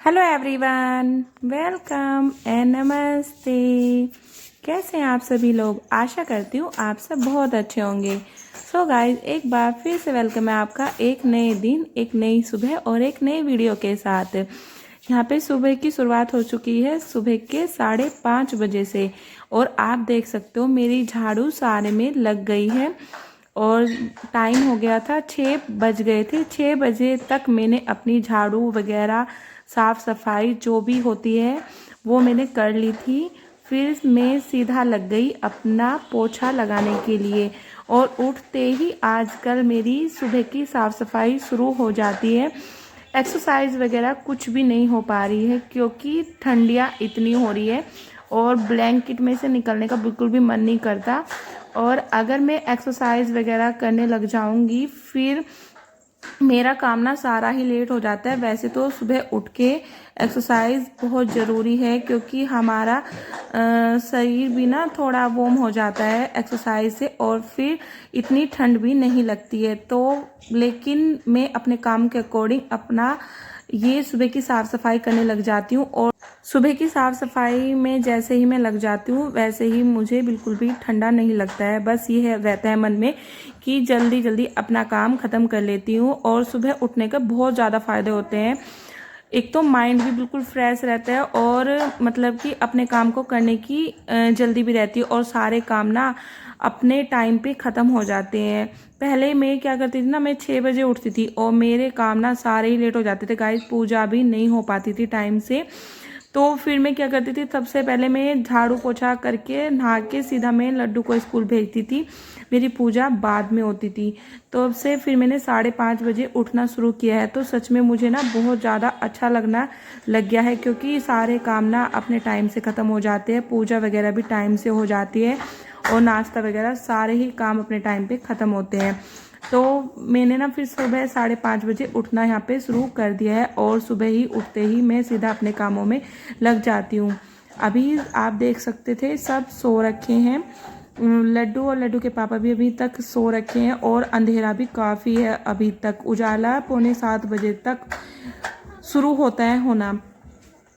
Hello everyone, welcome and नमस्ते। कैसे हैं आप सभी लोग? आशा करती हूँ आप सब बहुत अच्छे होंगे। सो गाइज, एक बार फिर से वेलकम है आपका एक नए दिन, एक नई सुबह और एक नई वीडियो के साथ। यहाँ पे सुबह की शुरुआत हो चुकी है सुबह के 5:30 बजे से, और आप देख सकते हो मेरी झाड़ू सारे में लग गई है। और टाइम हो गया था, 6 बज गए थे। 6 बजे तक मैंने अपनी झाड़ू वगैरह साफ सफाई जो भी होती है वो मैंने कर ली थी। फिर मैं सीधा लग गई अपना पोछा लगाने के लिए, और उठते ही आजकल मेरी सुबह की साफ सफाई शुरू हो जाती है। एक्सरसाइज वगैरह कुछ भी नहीं हो पा रही है क्योंकि ठंडियाँ इतनी हो रही है और ब्लैंकेट में से निकलने का बिल्कुल भी मन नहीं करता। और अगर मैं एक्सरसाइज वगैरह करने लग जाऊंगी फिर मेरा काम ना सारा ही लेट हो जाता है। वैसे तो सुबह उठ के एक्सरसाइज बहुत ज़रूरी है क्योंकि हमारा शरीर भी ना थोड़ा वार्म हो जाता है एक्सरसाइज से, और फिर इतनी ठंड भी नहीं लगती है। तो लेकिन मैं अपने काम के अकॉर्डिंग अपना ये सुबह की साफ़ सफाई करने लग जाती हूँ, और सुबह की साफ़ सफाई में जैसे ही मैं लग जाती हूँ वैसे ही मुझे बिल्कुल भी ठंडा नहीं लगता है। बस ये रहता है मन में कि जल्दी जल्दी अपना काम ख़त्म कर लेती हूँ। और सुबह उठने के बहुत ज़्यादा फ़ायदे होते हैं। एक तो माइंड भी बिल्कुल फ्रेश रहता है, और मतलब कि अपने काम को करने की जल्दी भी रहती है, और सारे काम ना अपने टाइम पे ख़त्म हो जाते हैं। पहले मैं क्या करती थी ना, मैं 6 बजे उठती थी और मेरे काम ना सारे ही लेट हो जाते थे गाइस। पूजा भी नहीं हो पाती थी टाइम से। तो फिर मैं क्या करती थी, सबसे पहले मैं झाड़ू पोछा करके नहा के सीधा मैं लड्डू को स्कूल भेजती थी। मेरी पूजा बाद में होती थी। तो अब से फिर मैंने 5:30 बजे उठना शुरू किया है। तो सच में मुझे ना बहुत ज़्यादा अच्छा लगना लग गया है क्योंकि सारे काम ना अपने टाइम से ख़त्म हो जाते हैं। पूजा वगैरह भी टाइम से हो जाती है, और नाश्ता वगैरह सारे ही काम अपने टाइम पे ख़त्म होते हैं। तो मैंने ना फिर सुबह 5:30 बजे उठना यहाँ पे शुरू कर दिया है, और सुबह ही उठते ही मैं सीधा अपने कामों में लग जाती हूँ। अभी आप देख सकते थे सब सो रखे हैं। लड्डू और लड्डू के पापा भी अभी तक सो रखे हैं, और अंधेरा भी काफ़ी है अभी तक। उजाला 6:45 बजे तक शुरू होता है होना।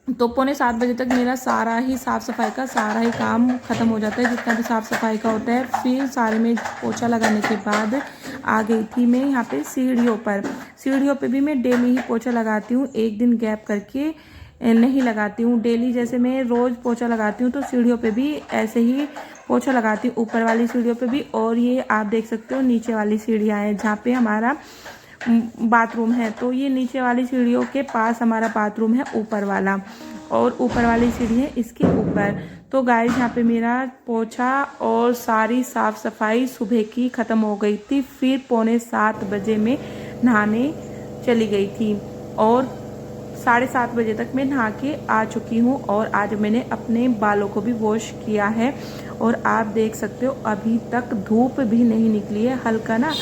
तो 6:45 बजे तक मेरा सारा ही साफ़ सफाई का सारा ही काम ख़त्म हो जाता है, जितना भी साफ़ सफाई का होता है। फिर सारे में पोछा लगाने के बाद आ गई थी मैं यहाँ पे सीढ़ियों पर। सीढ़ियों पे भी मैं डेली ही पोछा लगाती हूँ, एक दिन गैप करके नहीं लगाती हूँ। डेली जैसे मैं रोज़ पोछा लगाती हूँ तो सीढ़ियों पे भी ऐसे ही पोछा लगाती हूँ, ऊपर वाली सीढ़ियों पे भी। और ये आप देख सकते हो नीचे वाली सीढ़ियाँ हैं जहाँ पे हमारा बाथरूम है। तो ये नीचे वाली सीढ़ियों के पास हमारा बाथरूम है ऊपर वाला, और ऊपर वाली सीढ़ी है इसके ऊपर। तो गाइस, यहाँ पे मेरा पोछा और सारी साफ सफाई सुबह की ख़त्म हो गई थी। फिर 6:45 बजे में नहाने चली गई थी, और 7:30 बजे तक मैं नहा के आ चुकी हूँ। और आज मैंने अपने बालों को भी वॉश किया है, और आप देख सकते हो अभी तक धूप भी नहीं निकली है। हल्का ना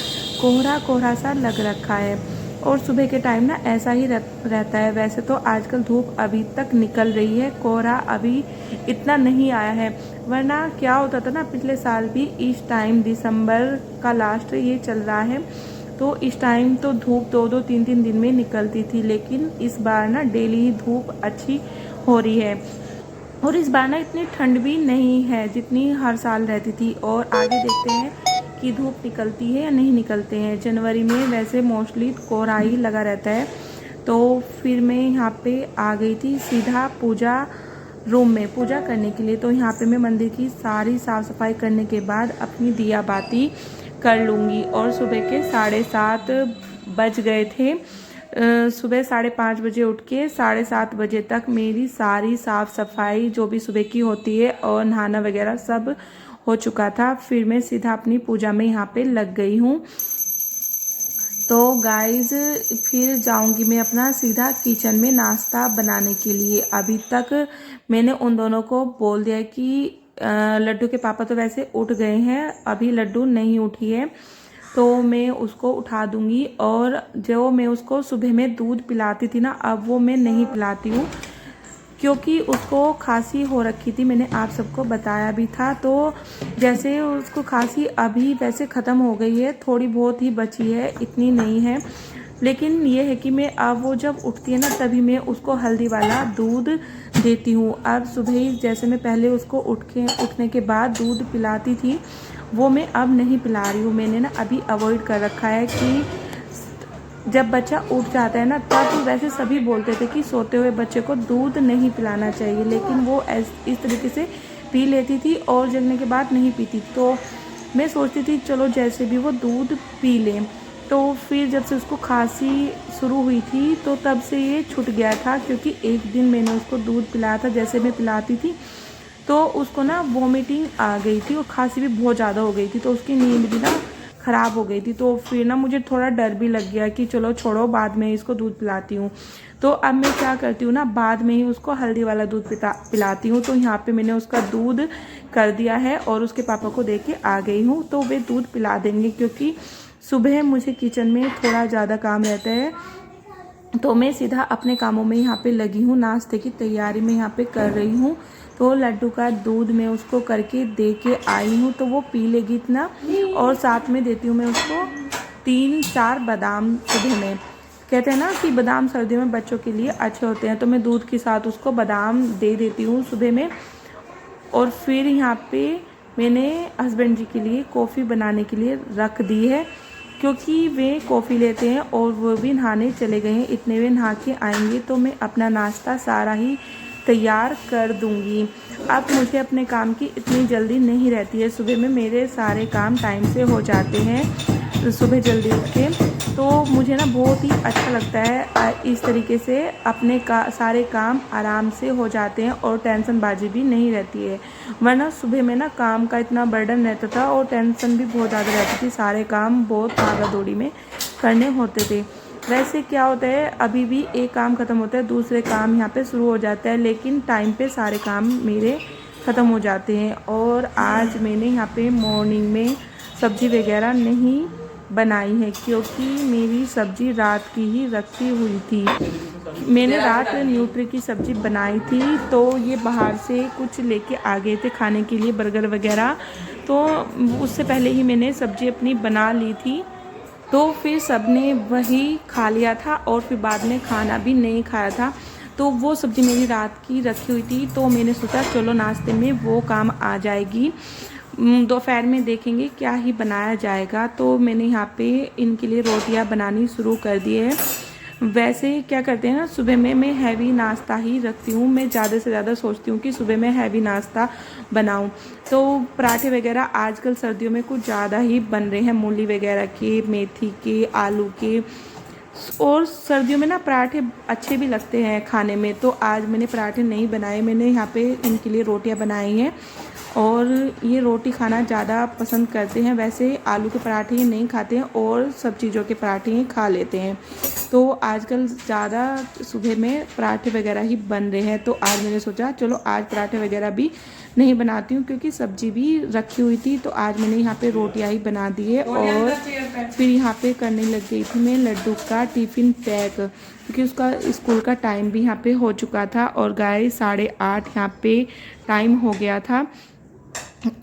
कोहरा कोहरा सा लग रखा है, और सुबह के टाइम ना ऐसा ही रहता है। वैसे तो आजकल धूप अभी तक निकल रही है, कोहरा अभी इतना नहीं आया है। वरना क्या होता था ना, पिछले साल भी इस टाइम दिसंबर का लास्ट ये चल रहा है, तो इस टाइम तो धूप 2-2 3-3 दिन में निकलती थी। लेकिन इस बार ना डेली धूप अच्छी हो रही है, और इस बार ना इतनी ठंड भी नहीं है जितनी हर साल रहती थी। और आगे देखते हैं कि धूप निकलती है या नहीं निकलते हैं। जनवरी में वैसे मोस्टली कोहरा ही लगा रहता है। तो फिर मैं यहाँ पे आ गई थी सीधा पूजा रूम में पूजा करने के लिए। तो यहाँ पे मैं मंदिर की सारी साफ़ सफाई करने के बाद अपनी दिया बाती कर लूँगी। और सुबह के 7:30 बज गए थे। सुबह 5:30 बजे उठ के 7:30 बजे तक मेरी सारी साफ़ सफाई जो भी सुबह की होती है और नहाना वगैरह सब हो चुका था। फिर मैं सीधा अपनी पूजा में यहाँ पे लग गई हूँ। तो गाइज़, फिर जाऊंगी मैं अपना सीधा किचन में नाश्ता बनाने के लिए। अभी तक मैंने उन दोनों को बोल दिया कि लड्डू के पापा तो वैसे उठ गए हैं, अभी लड्डू नहीं उठी है, तो मैं उसको उठा दूंगी। और जो मैं उसको सुबह में दूध पिलाती थी ना, अब वो मैं नहीं पिलाती हूँ क्योंकि उसको खांसी हो रखी थी। मैंने आप सबको बताया भी था। तो जैसे उसको खांसी अभी वैसे ख़त्म हो गई है, थोड़ी बहुत ही बची है, इतनी नहीं है। लेकिन ये है कि मैं अब वो जब उठती है ना तभी मैं उसको हल्दी वाला दूध देती हूँ। अब सुबह ही जैसे मैं पहले उसको उठने के बाद दूध पिलाती थी, वो मैं अब नहीं पिला रही हूँ। मैंने ना अभी अवॉइड कर रखा है कि जब बच्चा उठ जाता है ना तब वैसे सभी बोलते थे कि सोते हुए बच्चे को दूध नहीं पिलाना चाहिए, लेकिन वो इस तरीके से पी लेती थी और जगने के बाद नहीं पीती। तो मैं सोचती थी चलो जैसे भी वो दूध पी लें। तो फिर जब से उसको खांसी शुरू हुई थी तो तब से ये छूट गया था, क्योंकि एक दिन मैंने उसको दूध पिलाया था, जैसे मैं पिलाती थी तो उसको ना वॉमिटिंग आ गई थी और खांसी भी बहुत ज़्यादा हो गई थी, तो उसकी नींद भी ना ख़राब हो गई थी। तो फिर ना मुझे थोड़ा डर भी लग गया कि चलो छोड़ो, बाद में इसको दूध पिलाती हूँ। तो अब मैं क्या करती हूँ ना, बाद में ही उसको हल्दी वाला दूध पिलाती हूँ। तो यहाँ पे मैंने उसका दूध कर दिया है और उसके पापा को दे के आ गई हूँ, तो वे दूध पिला देंगे, क्योंकि सुबह मुझे किचन में थोड़ा ज़्यादा काम रहता है। तो मैं सीधा अपने कामों में यहाँ पे लगी हूँ, नाश्ते की तैयारी में यहाँ पे कर रही हूँ। तो लड्डू का दूध मैं उसको करके दे के आई हूँ, तो वो पी लेगी इतना। और साथ में देती हूँ मैं उसको 3-4 बादाम सुबह में। कहते हैं ना कि बादाम सर्दियों में बच्चों के लिए अच्छे होते हैं, तो मैं दूध के साथ उसको बादाम दे देती हूँ सुबह में। और फिर यहाँ पे मैंने हस्बैंड जी के लिए कॉफ़ी बनाने के लिए रख दी है, क्योंकि वे कॉफ़ी लेते हैं और वो भी नहाने चले गए हैं। इतने वे नहा के आएंगे तो मैं अपना नाश्ता सारा ही तैयार कर दूंगी। अब मुझे अपने काम की इतनी जल्दी नहीं रहती है, सुबह में मेरे सारे काम टाइम से हो जाते हैं सुबह जल्दी उठ के। तो मुझे ना बहुत ही अच्छा लगता है, इस तरीके से अपने सारे काम आराम से हो जाते हैं और टेंशनबाजी भी नहीं रहती है। वरना सुबह में ना काम का इतना बर्डन रहता था और टेंशन भी बहुत ज़्यादा रहती थी, सारे काम बहुत भागा दौड़ी में करने होते थे। वैसे क्या होता है, अभी भी एक काम ख़त्म होता है दूसरे काम यहाँ पे शुरू हो जाता है, लेकिन टाइम पे सारे काम मेरे ख़त्म हो जाते हैं। और आज मैंने यहाँ पे मॉर्निंग में सब्ज़ी वगैरह नहीं बनाई है, क्योंकि मेरी सब्ज़ी रात की ही रखी हुई थी। मैंने रात न्यूट्री की सब्ज़ी बनाई थी, तो ये बाहर से कुछ लेके आ गए थे खाने के लिए, बर्गर वगैरह। तो उससे पहले ही मैंने सब्ज़ी अपनी बना ली थी, तो फिर सबने वही खा लिया था और फिर बाद में खाना भी नहीं खाया था। तो वो सब्ज़ी मेरी रात की रखी हुई थी, तो मैंने सोचा चलो नाश्ते में वो काम आ जाएगी। दोपहर में देखेंगे क्या ही बनाया जाएगा। तो मैंने यहाँ पे इनके लिए रोटियाँ बनानी शुरू कर दी है। वैसे क्या करते हैं ना, सुबह में मैं हैवी नाश्ता ही रखती हूँ। मैं ज़्यादा से ज़्यादा सोचती हूँ कि सुबह में हैवी नाश्ता बनाऊँ। तो पराठे वगैरह आजकल सर्दियों में कुछ ज़्यादा ही बन रहे हैं, मूली वगैरह के, मेथी के, आलू के। और सर्दियों में ना पराठे अच्छे भी लगते हैं खाने में। तो आज मैंने पराठे नहीं बनाए, मैंने यहाँ पे इनके लिए रोटियाँ बनाई हैं और ये रोटी खाना ज़्यादा पसंद करते हैं। वैसे आलू के पराठे ये नहीं खाते हैं और सब चीज़ों के पराठे ये खा लेते हैं। तो आजकल ज़्यादा सुबह में पराठे वगैरह ही बन रहे हैं, तो आज मैंने सोचा चलो आज पराठे वगैरह भी नहीं बनाती हूँ, क्योंकि सब्जी भी रखी हुई थी। तो आज मैंने यहाँ पे रोटियाँ ही बना दी है और फिर यहाँ पे करने लग गई थी मैं लड्डू का टिफ़िन पैक, क्योंकि उसका स्कूल का टाइम भी यहाँ पे हो चुका था। और गाइस 8:30 यहाँ पे टाइम हो गया था।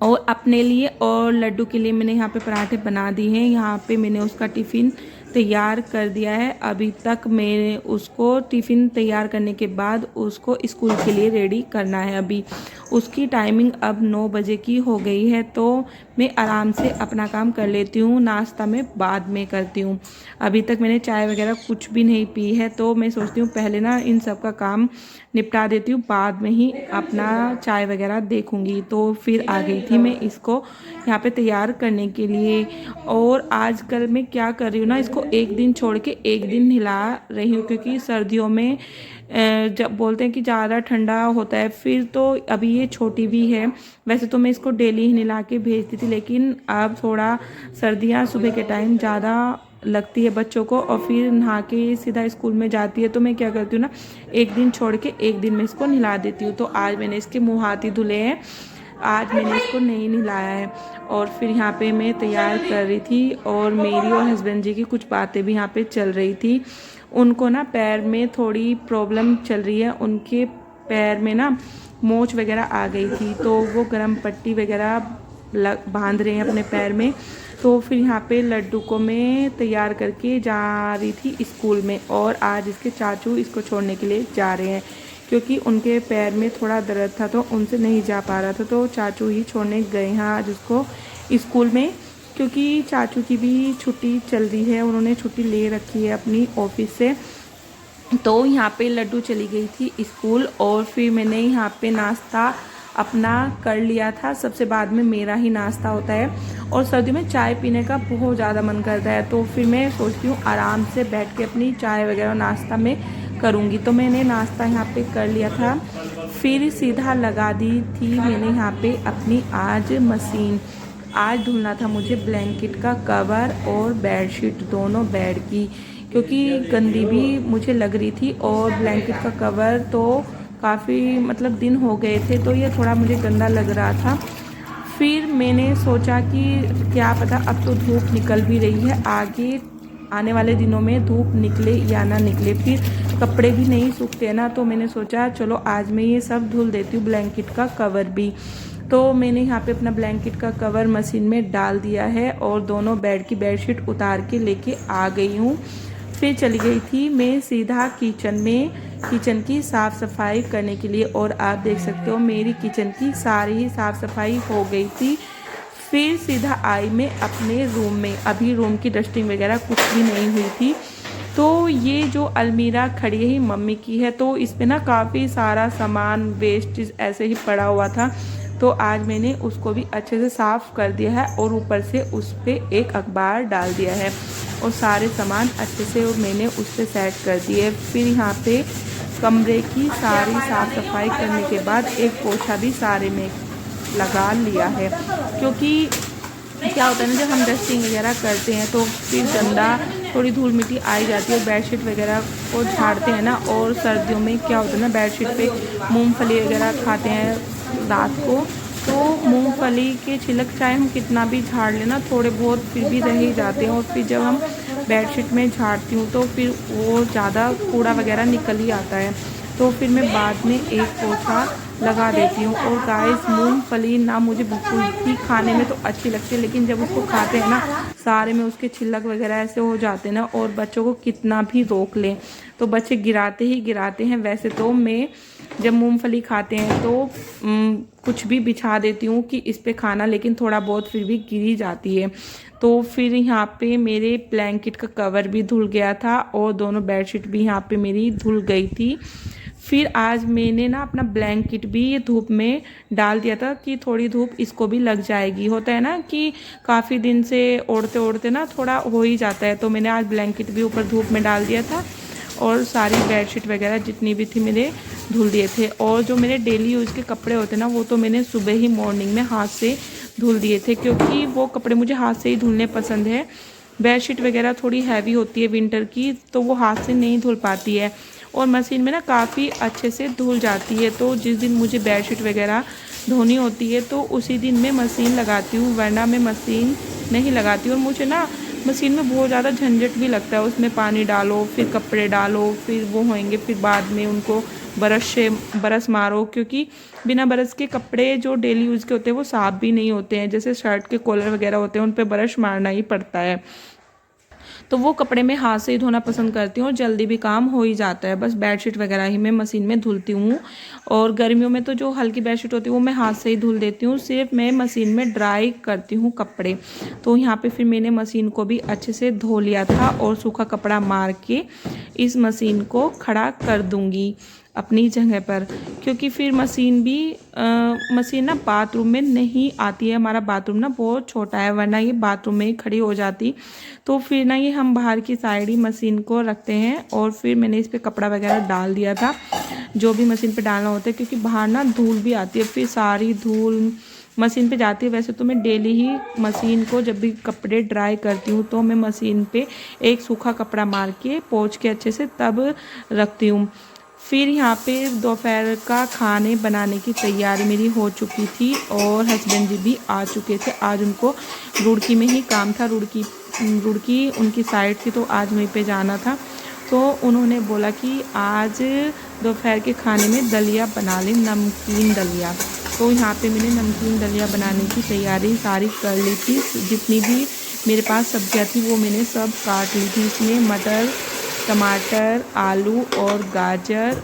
और अपने लिए और लड्डू के लिए मैंने यहाँ पे पराठे बना दिए हैं। यहाँ पे मैंने उसका टिफ़िन तैयार कर दिया है। अभी तक मैंने उसको टिफ़िन तैयार करने के बाद उसको स्कूल के लिए रेडी करना है। अभी उसकी टाइमिंग अब 9 बजे की हो गई है, तो मैं आराम से अपना काम कर लेती हूँ। नाश्ता मैं बाद में करती हूँ। अभी तक मैंने चाय वगैरह कुछ भी नहीं पी है, तो मैं सोचती हूँ पहले ना इन सब का काम निपटा देती हूँ, बाद में ही अपना चाय वगैरह देखूँगी। तो फिर आ गई थी मैं इसको यहाँ पे तैयार करने के लिए। और आजकल मैं क्या कर रही हूँ ना, इसको एक दिन छोड़ के एक दिन हिला रही हूँ, क्योंकि सर्दियों में जब बोलते हैं कि ज़्यादा ठंडा होता है। फिर तो अभी ये छोटी भी है, वैसे तो मैं इसको डेली ही नहला के भेजती थी, लेकिन अब थोड़ा सर्दियाँ सुबह के टाइम ज़्यादा लगती है बच्चों को और फिर नहा के सीधा स्कूल में जाती है। तो मैं क्या करती हूँ ना, एक दिन छोड़ के एक दिन में इसको नहला देती हूँ। तो आज मैंने इसके मुँह हाथ ही धुले हैं, आज मैंने इसको नहीं नहलाया है। और फिर यहाँ पे मैं तैयार कर रही थी और मेरी और हस्बैंड जी की कुछ बातें भी यहाँ पे चल रही थी। उनको ना पैर में थोड़ी प्रॉब्लम चल रही है, उनके पैर में ना मोच वगैरह आ गई थी, तो वो गर्म पट्टी वगैरह बांध रहे हैं अपने पैर में। तो फिर यहाँ पे लड्डू को मैं तैयार करके जा रही थी स्कूल में, और आज इसके चाचू इसको छोड़ने के लिए जा रहे हैं क्योंकि उनके पैर में थोड़ा दर्द था तो उनसे नहीं जा पा रहा था, तो चाचू ही छोड़ने गए हैं आज उसको स्कूल में, क्योंकि चाचू की भी छुट्टी चल रही है, उन्होंने छुट्टी ले रखी है अपनी ऑफिस से। तो यहाँ पे लड्डू चली गई थी स्कूल, और फिर मैंने यहाँ पे नाश्ता अपना कर लिया था। सबसे बाद में मेरा ही नाश्ता होता है, और सर्दियों में चाय पीने का बहुत ज़्यादा मन करता है, तो फिर मैं सोचती हूँ आराम से बैठ के अपनी चाय वगैरह नाश्ता में करूँगी। तो मैंने नाश्ता यहाँ पे कर लिया था, फिर सीधा लगा दी थी मैंने यहाँ पे अपनी आज मशीन। आज धुलना था मुझे ब्लैंकेट का कवर और बेडशीट दोनों बेड की, क्योंकि गंदी भी मुझे लग रही थी, और ब्लैंकेट का कवर तो काफ़ी मतलब दिन हो गए थे, तो ये थोड़ा मुझे गंदा लग रहा था। फिर मैंने सोचा कि क्या पता अब तो धूप निकल भी रही है, आगे आने वाले दिनों में धूप निकले या ना निकले, फिर कपड़े भी नहीं सूखते ना, तो मैंने सोचा चलो आज मैं ये सब धुल देती हूँ, ब्लैंकेट का कवर भी। तो मैंने यहाँ पे अपना ब्लैंकेट का कवर मशीन में डाल दिया है, और दोनों बेड की बेडशीट उतार के लेके आ गई हूँ। फिर चली गई थी मैं सीधा किचन में, किचन की साफ़ सफाई करने के लिए, और आप देख सकते हो मेरी किचन की सारी ही साफ़ सफाई हो गई थी। फिर सीधा आई मैं अपने रूम में, अभी रूम की डस्टिंग वगैरह कुछ भी नहीं हुई थी। तो ये जो अलमीरा खड़ी है मम्मी की है, तो इस पे ना काफ़ी सारा सामान वेस्ट ऐसे ही पड़ा हुआ था, तो आज मैंने उसको भी अच्छे से साफ़ कर दिया है, और ऊपर से उस पर एक अखबार डाल दिया है, और सारे सामान अच्छे से मैंने उस पर सेट कर दिए। फिर यहाँ पे कमरे की सारी साफ़ सफाई करने के बाद एक पोछा भी सारे में लगा लिया है, क्योंकि क्या होता है ना जब हम डस्टिंग वगैरह करते हैं तो फिर गंदा थोड़ी धूल मिट्टी आई जाती है, और बेडशीट वगैरह को झाड़ते हैं ना, और सर्दियों में क्या होता है ना बेडशीट पे मूंगफली वगैरह खाते हैं रात को, तो मूंगफली के छिलक चाहे हम कितना भी झाड़ लेना थोड़े बहुत फिर भी रह ही जाते हैं, और फिर जब हम बेडशीट में झाड़ती हूँ तो फिर वो ज़्यादा कूड़ा वगैरह निकल ही आता है, तो फिर मैं बाद में एक पोछा लगा देती हूँ। और गाइस मूंगफली ना मुझे बिल्कुल भी खाने में तो अच्छी लगती है, लेकिन जब उसको खाते हैं ना सारे में उसके छिलक वगैरह ऐसे हो जाते हैं ना, और बच्चों को कितना भी रोक लें तो बच्चे गिराते ही गिराते हैं। वैसे तो मैं जब मूंगफली खाते हैं तो कुछ भी बिछा देती हूँ कि इस पे खाना, लेकिन थोड़ा बहुत फिर भी गिरी जाती है। तो फिर यहाँ पे मेरे ब्लैंकेट का कवर भी धुल गया था, और दोनों बेडशीट भी यहाँ पे मेरी धुल गई थी। फिर आज मैंने ना अपना ब्लैंकेट भी ये धूप में डाल दिया था कि थोड़ी धूप इसको भी लग जाएगी, होता है ना कि काफ़ी दिन से ओढ़ते ओढ़ते ना थोड़ा हो ही जाता है, तो मैंने आज ब्लैंकेट भी ऊपर धूप में डाल दिया था, और सारी बेडशीट वगैरह जितनी भी थी मेरे धुल दिए थे। और जो मेरे डेली यूज़ के कपड़े होते हैं ना वो तो मैंने सुबह ही मॉर्निंग में हाथ से धुल दिए थे, क्योंकि वो कपड़े मुझे हाथ से ही धुलने पसंद है। बेडशीट वगैरह थोड़ी हैवी होती है विंटर की, तो वो हाथ से नहीं धुल पाती है, और मशीन में ना काफ़ी अच्छे से धुल जाती है। तो जिस दिन मुझे बेडशीट वगैरह धोनी होती है तो उसी दिन मैं मशीन लगाती हूँ, वरना मैं मशीन नहीं लगाती हूँ। और मुझे ना मशीन में बहुत ज़्यादा झंझट भी लगता है, उसमें पानी डालो फिर कपड़े डालो फिर वो होंगे, फिर बाद में उनको ब्रश से ब्रश मारो, क्योंकि बिना ब्रश के कपड़े जो डेली यूज़ के होते हैं वो साफ़ भी नहीं होते हैं। जैसे शर्ट के कॉलर वगैरह होते हैं उन पर ब्रश मारना ही पड़ता है, तो वो कपड़े मैं हाथ से ही धोना पसंद करती हूँ, और जल्दी भी काम हो ही जाता है। बस बेडशीट वगैरह ही मैं मशीन में धुलती हूँ, और गर्मियों में तो जो हल्की बेडशीट होती है वो मैं हाथ से ही धुल देती हूँ, सिर्फ मैं मशीन में ड्राई करती हूँ कपड़े। तो यहाँ पे फिर मैंने मशीन को भी अच्छे से धो लिया था, और सूखा कपड़ा मार के इस मशीन को खड़ा कर दूँगी अपनी जगह पर, क्योंकि फिर मशीन ना बाथरूम में नहीं आती है। हमारा बाथरूम ना बहुत छोटा है, वरना ये बाथरूम में ही खड़ी हो जाती, तो फिर ना ये हम बाहर की साइड ही मशीन को रखते हैं। और फिर मैंने इस पर कपड़ा वगैरह डाल दिया था जो भी मशीन पे डालना होता है, क्योंकि बाहर ना धूल भी आती है, फिर सारी धूल मशीन पे जाती है। वैसे तो मैं डेली ही मशीन को जब भी कपड़े ड्राई करती हूँ तो मैं मशीन पे एक सूखा कपड़ा मार के पोंछ के अच्छे से तब रखती हूँ। फिर यहाँ पे दोपहर का खाने बनाने की तैयारी मेरी हो चुकी थी, और हस्बैंड जी भी आ चुके थे। आज उनको रुड़की में ही काम था, रुड़की उनकी साइड थी, तो आज वहीं पे जाना था। तो उन्होंने बोला कि आज दोपहर के खाने में दलिया बना लें, नमकीन दलिया। तो यहाँ पे मैंने नमकीन दलिया बनाने की तैयारी सारी कर ली थी। जितनी भी मेरे पास सब्जियां थी वो मैंने सब काट ली थी। इसमें मटर, टमाटर, आलू और गाजर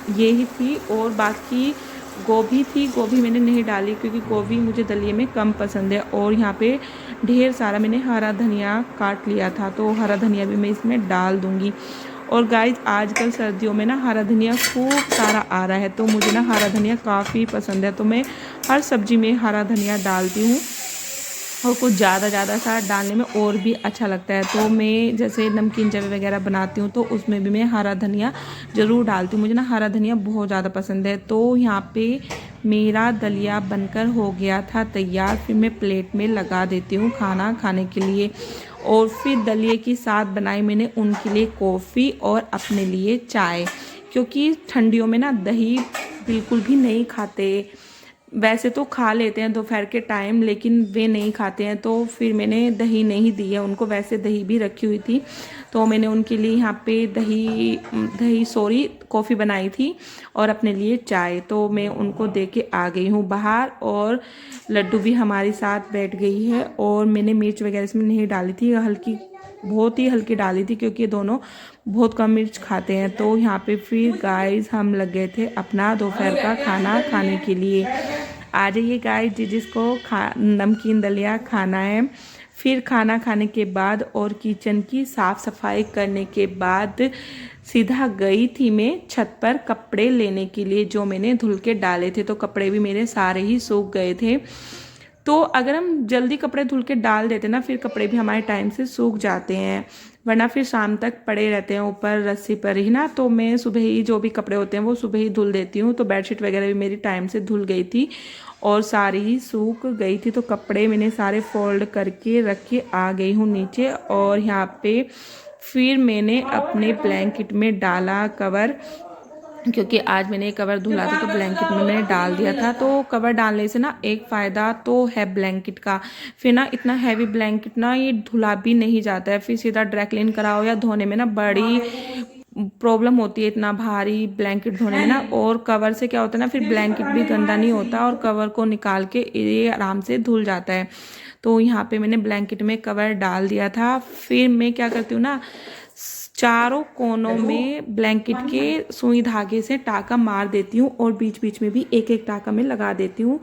यही थी, और बाकी गोभी थी। गोभी मैंने नहीं डाली क्योंकि गोभी मुझे दलिए में कम पसंद है। और यहाँ पे ढेर सारा मैंने हरा धनिया काट लिया था, तो हरा धनिया भी मैं इसमें डाल दूँगी। और गाइस आजकल सर्दियों में ना हरा धनिया खूब सारा आ रहा है, तो मुझे ना हरा धनिया काफ़ी पसंद है, तो मैं हर सब्ज़ी में हरा धनिया डालती हूँ। और कुछ ज़्यादा सा डालने में और भी अच्छा लगता है। तो मैं जैसे नमकीन जवे वगैरह बनाती हूँ तो उसमें भी मैं हरा धनिया ज़रूर डालती हूँ। मुझे ना हरा धनिया बहुत ज़्यादा पसंद है। तो यहाँ पे मेरा दलिया बनकर हो गया था तैयार। फिर मैं प्लेट में लगा देती हूँ खाना खाने के लिए। और फिर दलिए के साथ बनाई मैंने उनके लिए कॉफ़ी और अपने लिए चाय, क्योंकि ठंडियों में ना दही बिल्कुल भी नहीं खाते। वैसे तो खा लेते हैं दोपहर के टाइम, लेकिन वे नहीं खाते हैं, तो फिर मैंने दही नहीं दी है उनको। वैसे दही भी रखी हुई थी, तो मैंने उनके लिए यहाँ पे कॉफ़ी बनाई थी और अपने लिए चाय। तो मैं उनको दे के आ गई हूँ बाहर। और लड्डू भी हमारे साथ बैठ गई है। और मैंने मिर्च वगैरह इसमें नहीं डाली थी, बहुत ही हल्की डाली थी, क्योंकि ये दोनों बहुत कम मिर्च खाते हैं। तो यहाँ पे फिर गाइस हम लग गए थे अपना दोपहर का खाना खाने के लिए। आ जाइए गाइस, जिसको नमकीन दलिया खाना है। फिर खाना खाने के बाद और किचन की साफ़ सफाई करने के बाद सीधा गई थी मैं छत पर कपड़े लेने के लिए, जो मैंने धुल के डाले थे। तो कपड़े भी मेरे सारे ही सूख गए थे। तो अगर हम जल्दी कपड़े धुल के डाल देते ना, फिर कपड़े भी हमारे टाइम से सूख जाते हैं, वरना फिर शाम तक पड़े रहते हैं ऊपर रस्सी पर ही ना। तो मैं सुबह ही जो भी कपड़े होते हैं वो सुबह ही धुल देती हूँ। तो बेडशीट वगैरह भी मेरी टाइम से धुल गई थी और सारी ही सूख गई थी। तो कपड़े मैंने सारे फोल्ड करके रख के आ गई हूँ नीचे। और यहाँ पे फिर मैंने अपने ब्लैंकेट में डाला कवर, क्योंकि आज मैंने कवर धुला था तो ब्लैंकेट में मैंने डाल दिया था। तो कवर डालने से ना एक फ़ायदा तो है ब्लैंकेट का, फिर ना इतना हैवी ब्लैंकेट ना ये धुला भी नहीं जाता है। फिर सीधा ड्राई क्लीन कराओ या धोने में ना बड़ी प्रॉब्लम होती है इतना भारी ब्लैंकेट धोने में ना। और कवर से क्या होता है ना, फिर ब्लैंकेट भी गंदा नहीं होता और कवर को निकाल के ये आराम से धुल जाता है। तो यहाँ पे मैंने ब्लैंकेट में कवर डाल दिया था। फिर मैं क्या करती हूँ ना, चारों कोनों में ब्लैंकेट के सुई धागे से टाका मार देती हूँ और बीच बीच में भी एक एक टाका में लगा देती हूँ,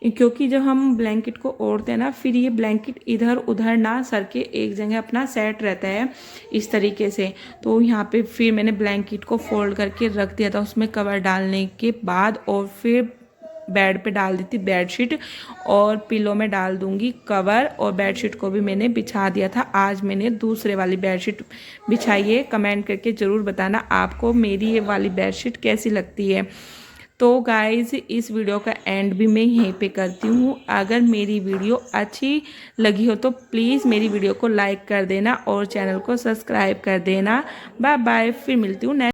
क्योंकि जब हम ब्लैंकेट को ओढ़ते हैं ना, फिर ये ब्लैंकेट इधर उधर ना सर के एक जगह अपना सेट रहता है इस तरीके से। तो यहाँ पे फिर मैंने ब्लैंकेट को फोल्ड करके रख दिया था उसमें कवर डालने के बाद। और फिर बेड पे डाल दी थी बेडशीट और पिलो में डाल दूंगी कवर। और बेडशीट को भी मैंने बिछा दिया था। आज मैंने दूसरे वाली बेडशीट बिछाई है। कमेंट करके ज़रूर बताना आपको मेरी ये वाली बेडशीट कैसी लगती है। तो गाइज़ इस वीडियो का एंड भी मैं यहीं पे करती हूँ। अगर मेरी वीडियो अच्छी लगी हो तो प्लीज़ मेरी वीडियो को लाइक कर देना और चैनल को सब्सक्राइब कर देना। बाय बाय, फिर मिलती हूँ नेक्स्ट